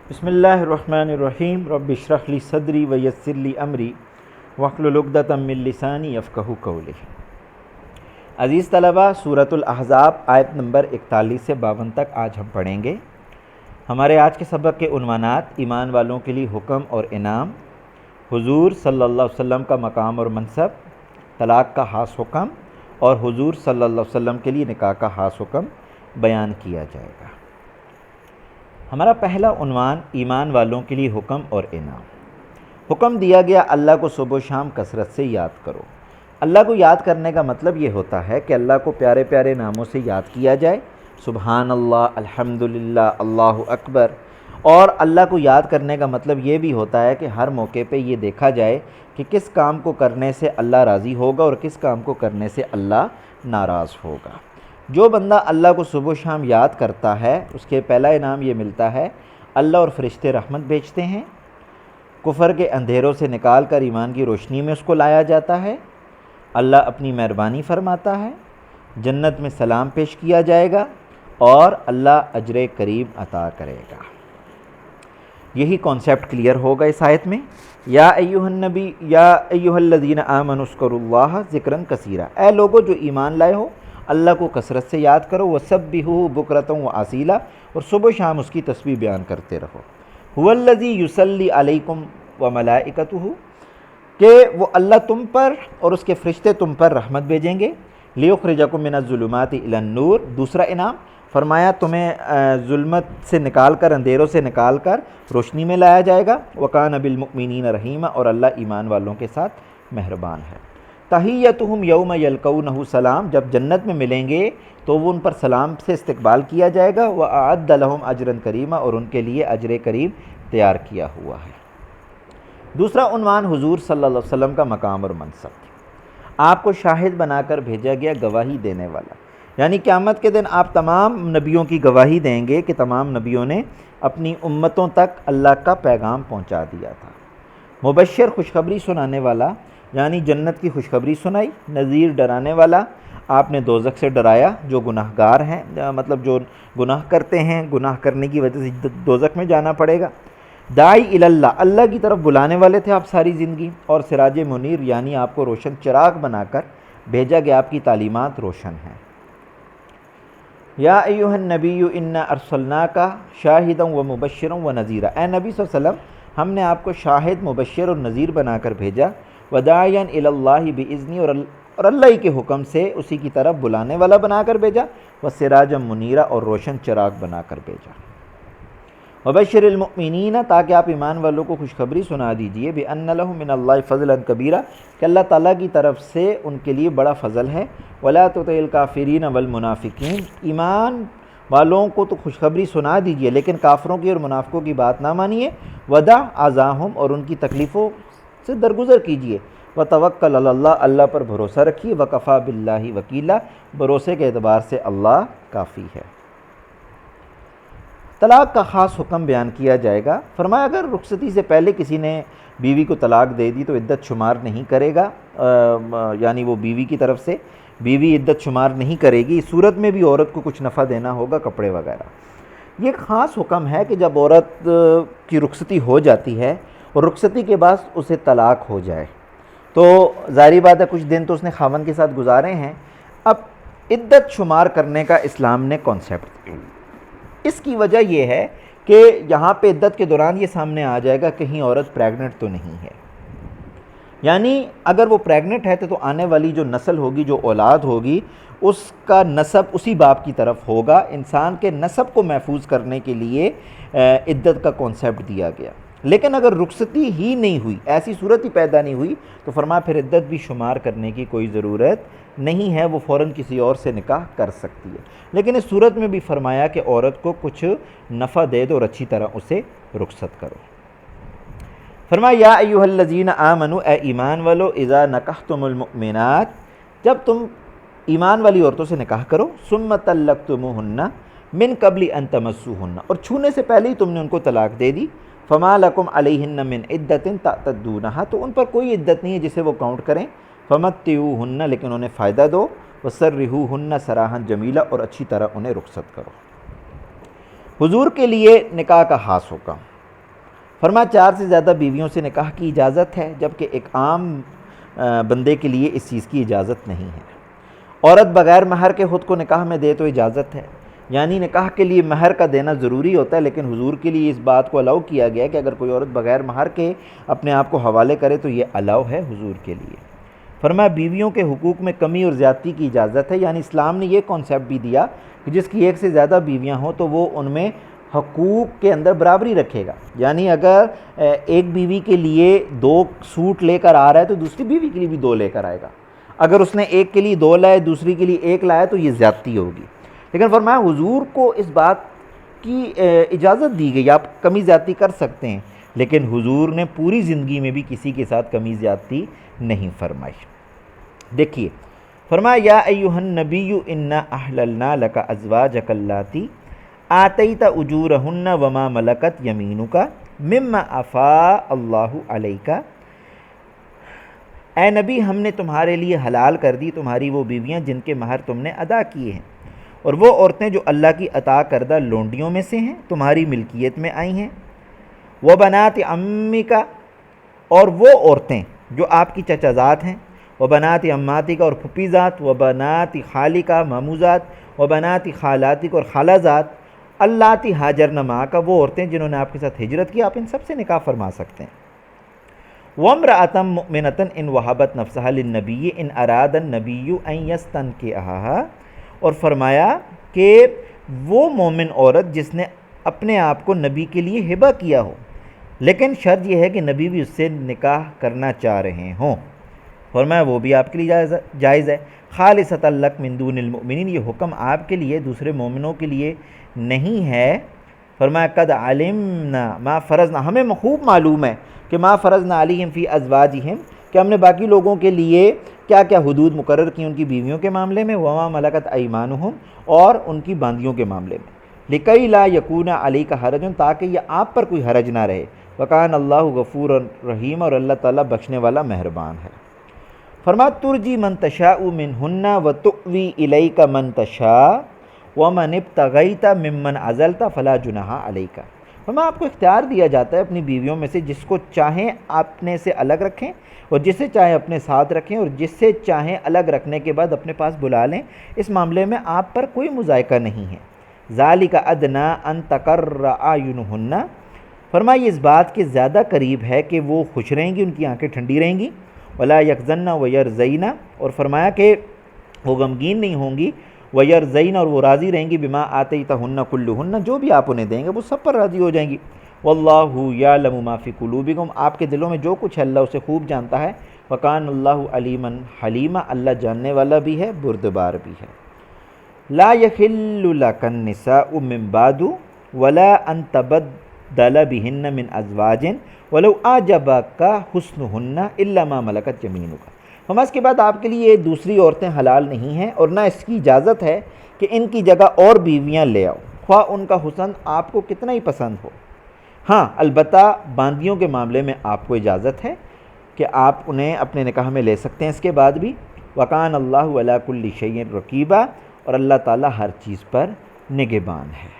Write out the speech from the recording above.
بسم اللہ الرحمن الرحیم رب اشرح لی صدری ویسر لی امری واحلل عقدۃ من لسانی یفقہوا قولی۔ عزیز طلبہ، سورۃ الاحزاب آیت نمبر 41 سے 52 تک آج ہم پڑھیں گے۔ ہمارے آج کے سبق کے عنوانات ایمان والوں کے لیے حکم اور انعام، حضور صلی اللہ علیہ وسلم کا مقام اور منصب، طلاق کا خاص حکم اور حضور صلی اللہ علیہ وسلم کے لیے نکاح کا خاص حکم بیان کیا جائے گا۔ ہمارا پہلا عنوان ایمان والوں کے لیے حکم اور انعام۔ حکم دیا گیا اللہ کو صبح و شام کثرت سے یاد کرو۔ اللہ کو یاد کرنے کا مطلب یہ ہوتا ہے کہ اللہ کو پیارے پیارے ناموں سے یاد کیا جائے، سبحان اللہ، الحمدللہ، اللہ اکبر۔ اور اللہ کو یاد کرنے کا مطلب یہ بھی ہوتا ہے کہ ہر موقع پہ یہ دیکھا جائے کہ کس کام کو کرنے سے اللہ راضی ہوگا اور کس کام کو کرنے سے اللہ ناراض ہوگا۔ جو بندہ اللہ کو صبح و شام یاد کرتا ہے اس کے پہلا انعام یہ ملتا ہے، اللہ اور فرشتے رحمت بھیجتے ہیں، کفر کے اندھیروں سے نکال کر ایمان کی روشنی میں اس کو لایا جاتا ہے، اللہ اپنی مہربانی فرماتا ہے، جنت میں سلام پیش کیا جائے گا اور اللہ اجر کریم عطا کرے گا۔ یہی کانسیپٹ کلیئر ہوگا اس آیت میں۔ یا ایھا النبی یا ایھا الذین آمنوا اذکروا اللہ ذکرا کثیرا، اے لوگو جو ایمان لائے ہو اللہ کو کثرت سے یاد کرو، وسبحوہ بکرۃ واسیلا، اور صبح و شام اس کی تسبیح بیان کرتے رہو۔ هو الذی یصلی علیکم وملائکتہ، کہ وہ اللہ تم پر اور اس کے فرشتے تم پر رحمت بھیجیں گے، لیخرجکم من الظلمات الی النور۔ دوسرا انعام فرمایا تمہیں ظلمت سے نکال کر، اندھیروں سے نکال کر روشنی میں لایا جائے گا، وکان بالمؤمنین رحیما، اور اللہ ایمان والوں کے ساتھ مہربان ہے۔ تحیتہم یوم یلقونہ سلام، جب جنت میں ملیں گے تو وہ ان پر سلام سے استقبال کیا جائے گا، وأعد لہم اجرا کریما، اور ان کے لیے اجر کریم تیار کیا ہوا ہے۔ دوسرا عنوان حضور صلی اللہ علیہ وسلم کا مقام اور منصب۔ آپ کو شاہد بنا کر بھیجا گیا، گواہی دینے والا، یعنی قیامت کے دن آپ تمام نبیوں کی گواہی دیں گے کہ تمام نبیوں نے اپنی امتوں تک اللہ کا پیغام پہنچا دیا تھا۔ مبشر، خوشخبری سنانے والا، یعنی جنت کی خوشخبری سنائی، نذیر، ڈرانے والا، آپ نے دوزخ سے ڈرایا جو گناہ گار ہیں، مطلب جو گناہ کرتے ہیں، گناہ کرنے کی وجہ سے دوزخ میں جانا پڑے گا۔ داعی الی اللہ، اللہ کی طرف بلانے والے تھے آپ ساری زندگی، اور سراج منیر، یعنی آپ کو روشن چراغ بنا کر بھیجا گیا، آپ کی تعلیمات روشن ہیں۔ یا ایھا النبی انا ارسلناک شاہدا ومبشرا ونذیرا، اے نبی صلی اللہ علیہ وسلم ہم نے آپ کو شاہد، مبشر اور نذیر بنا کر بھیجا، وداعیا الی اللہ باذنہ، اور اللہ ہی کے حکم سے اسی کی طرف بلانے والا بنا کر بھیجا، وسراجا منیرا، اور روشن چراغ بنا کر بھیجا۔ وبشر المؤمنین، تاکہ آپ ایمان والوں کو خوشخبری سنا دیجئے، بان لہم من اللہ فضلا کبیرا، کہ اللہ تعالیٰ کی طرف سے ان کے لیے بڑا فضل ہے، ولا تطع الکافرین والمنافقین، ایمان والوں کو تو خوشخبری سنا دیجئے لیکن کافروں کی اور منافقوں کی بات نہ مانیے، ودع اذاہم، اور ان کی تکلیفوں سے درگزر کیجئے، وتوکل علی اللہ، اللہ پر بھروسہ رکھیے، وکفیٰ باللہ وکیلا، بھروسے کے اعتبار سے اللہ کافی ہے۔ طلاق کا خاص حکم بیان کیا جائے گا۔ فرمایا اگر رخصتی سے پہلے کسی نے بیوی کو طلاق دے دی تو عدت شمار نہیں کرے گا، یعنی وہ بیوی کی طرف سے بیوی عدت شمار نہیں کرے گی، اس صورت میں بھی عورت کو کچھ نفع دینا ہوگا، کپڑے وغیرہ۔ یہ ایک خاص حکم ہے کہ جب عورت کی رخصتی ہو جاتی ہے اور رخصتی کے بعد اسے طلاق ہو جائے تو ظاہری بات ہے کچھ دن تو اس نے خاوند کے ساتھ گزارے ہیں، اب عدت شمار کرنے کا اسلام نے کانسیپٹ، اس کی وجہ یہ ہے کہ یہاں پہ عدت کے دوران یہ سامنے آ جائے گا کہیں عورت پریگننٹ تو نہیں ہے، یعنی اگر وہ پریگننٹ ہے تو آنے والی جو نسل ہوگی، جو اولاد ہوگی، اس کا نسب اسی باپ کی طرف ہوگا۔ انسان کے نسب کو محفوظ کرنے کے لیے عدت کا کانسیپٹ دیا گیا، لیکن اگر رخصتی ہی نہیں ہوئی، ایسی صورت ہی پیدا نہیں ہوئی تو فرمایا پھر عدت بھی شمار کرنے کی کوئی ضرورت نہیں ہے، وہ فوراً کسی اور سے نکاح کر سکتی ہے۔ لیکن اس صورت میں بھی فرمایا کہ عورت کو کچھ نفع دے دو اور اچھی طرح اسے رخصت کرو۔ فرمایا یا ایھا الذین آمنوا، اے ایمان والو، اذا نکحتم المؤمنات، جب تم ایمان والی عورتوں سے نکاح کرو، ثم طلقتموہن من قبل ان تمسوہن، اور چھونے سے پہلے ہی تم نے ان کو طلاق دے دی، فما لکم علیہن من عدۃ تعتدونہا، تو ان پر کوئی عدت نہیں ہے جسے وہ کاؤنٹ کریں، فمتعوہن، لیکن انہیں فائدہ دو، وسرحوہن سراحا جمیلا، اور اچھی طرح انہیں رخصت کرو۔ حضور کے لیے نکاح کا خاص حکم۔ فرمایا 4 سے زیادہ بیویوں سے نکاح کی اجازت ہے، جبکہ ایک عام بندے کے لیے اس چیز کی اجازت نہیں ہے۔ عورت بغیر مہر کے خود کو نکاح میں دے تو اجازت ہے، یعنی نکاح کے لیے مہر کا دینا ضروری ہوتا ہے، لیکن حضور کے لیے اس بات کو الاؤ کیا گیا کہ اگر کوئی عورت بغیر مہر کے اپنے آپ کو حوالے کرے تو یہ الاؤ ہے حضور کے لیے۔ فرمایا بیویوں کے حقوق میں کمی اور زیادتی کی اجازت ہے، یعنی اسلام نے یہ کانسیپٹ بھی دیا کہ جس کی 1 سے زیادہ بیویاں ہوں تو وہ ان میں حقوق کے اندر برابری رکھے گا، یعنی اگر ایک بیوی کے لیے 2 سوٹ لے کر آ رہا ہے تو دوسری بیوی کے لیے بھی 2 لے کر آئے گا۔ اگر اس نے ایک کے لیے 2 لائے دوسری کے لیے 1 لایا تو یہ زیادتی ہوگی۔ لیکن فرمایا حضور کو اس بات کی اجازت دی گئی، آپ کمی زیادتی کر سکتے ہیں، لیکن حضور نے پوری زندگی میں بھی کسی کے ساتھ کمی زیادتی نہیں فرمائی۔ دیکھیے فرمایا یا ایھا النبی انا احللنا لک ازواجک اللاتی آتیت اجورہن وما ملکت یمینک مما افاء اللہ علیک، اے نبی ہم نے تمہارے لیے حلال کر دی تمہاری وہ بیویاں جن کے مہر تم نے ادا کیے ہیں، اور وہ عورتیں جو اللہ کی عطا کردہ لونڈیوں میں سے ہیں تمہاری ملکیت میں آئی ہیں، وبنات عمک، اور وہ عورتیں جو آپ کی چچا زاد ہیں، وبنات عماتک، اور پھپھی ذات، وبنات خالک ماموں ذات، وبنات خالاتک، اور خالہ ذات، اللاتی ہاجرن معک، وہ عورتیں جنہوں نے آپ کے ساتھ ہجرت کی، آپ ان سب سے نکاح فرما سکتے ہیں۔ وامرأة مؤمنة ان وہبت نفسها للنبی ان اراد النبی ان یستنکحها، اور فرمایا کہ وہ مومن عورت جس نے اپنے آپ کو نبی کے لیے ہبہ کیا ہو، لیکن شرط یہ ہے کہ نبی بھی اس سے نکاح کرنا چاہ رہے ہوں، فرمایا وہ بھی آپ کے لیے جائز ہے۔ خالصۃ لک من دون المؤمنین، یہ حکم آپ کے لیے دوسرے مومنوں کے لیے نہیں ہے۔ فرمایا قد علمنا ما فرضنا، ہمیں خوب معلوم ہے کہ ما فرضنا علیہم فی ازواجہم، کہ ہم نے باقی لوگوں کے لیے کیا کیا حدود مقرر کی ان کی بیویوں کے معاملے میں، وما ملکت ایمانہم، اور ان کی باندیوں کے معاملے میں، لکی لا یکون علیک حرج، تاکہ یہ آپ پر کوئی حرج نہ رہے، وکان اللہ غفور رحیم، اور اللہ تعالیٰ بخشنے والا مہربان ہے۔ فرمایا ترجی من تشاء منہن وتؤوی الیک من تشاء ومن ابتغیت ممن عزلت فلا جناح علیک، فرمایا آپ کو اختیار دیا جاتا ہے اپنی بیویوں میں سے جس کو چاہیں اپنے سے الگ رکھیں اور جسے چاہیں اپنے ساتھ رکھیں، اور جس سے چاہیں الگ رکھنے کے بعد اپنے پاس بلا لیں، اس معاملے میں آپ پر کوئی مذائقہ نہیں ہے۔ ذالک ادنی ان تقر اعینہن، فرمایا اس بات کے زیادہ قریب ہے کہ وہ خوش رہیں گی، ان کی آنکھیں ٹھنڈی رہیں گی، ولا یحزن ویرضین، اور فرمایا کہ وہ غمگین نہیں ہوں گی، ویرضین، اور وہ راضی رہیں گی، بما آتیتہن کلہن، جو بھی آپ انہیں دیں گے وہ سب پر راضی ہو جائیں گی۔ واللہ یعلم ما فی قلوبکم، آپ کے دلوں میں جو کچھ ہے اللہ اسے خوب جانتا ہے، وکان اللہ علیما حلیما، اللہ جاننے والا بھی ہے بردبار بھی ہے۔ لا یحل لک النساء من بعد ولا ان تبدل بہن من ازواج ولو اعجبک حسنہن الا ما ملکت یمینک، فرمایا اس کے بعد آپ کے لیے دوسری عورتیں حلال نہیں ہیں، اور نہ اس کی اجازت ہے کہ ان کی جگہ اور بیویاں لے آؤ، خواہ ان کا حسن آپ کو کتنا ہی پسند ہو۔ ہاں البتہ باندیوں کے معاملے میں آپ کو اجازت ہے کہ آپ انہیں اپنے نکاح میں لے سکتے ہیں اس کے بعد بھی، وکان اللہ علی کل شیء رقیبا، اور اللہ تعالیٰ ہر چیز پر نگہبان ہے۔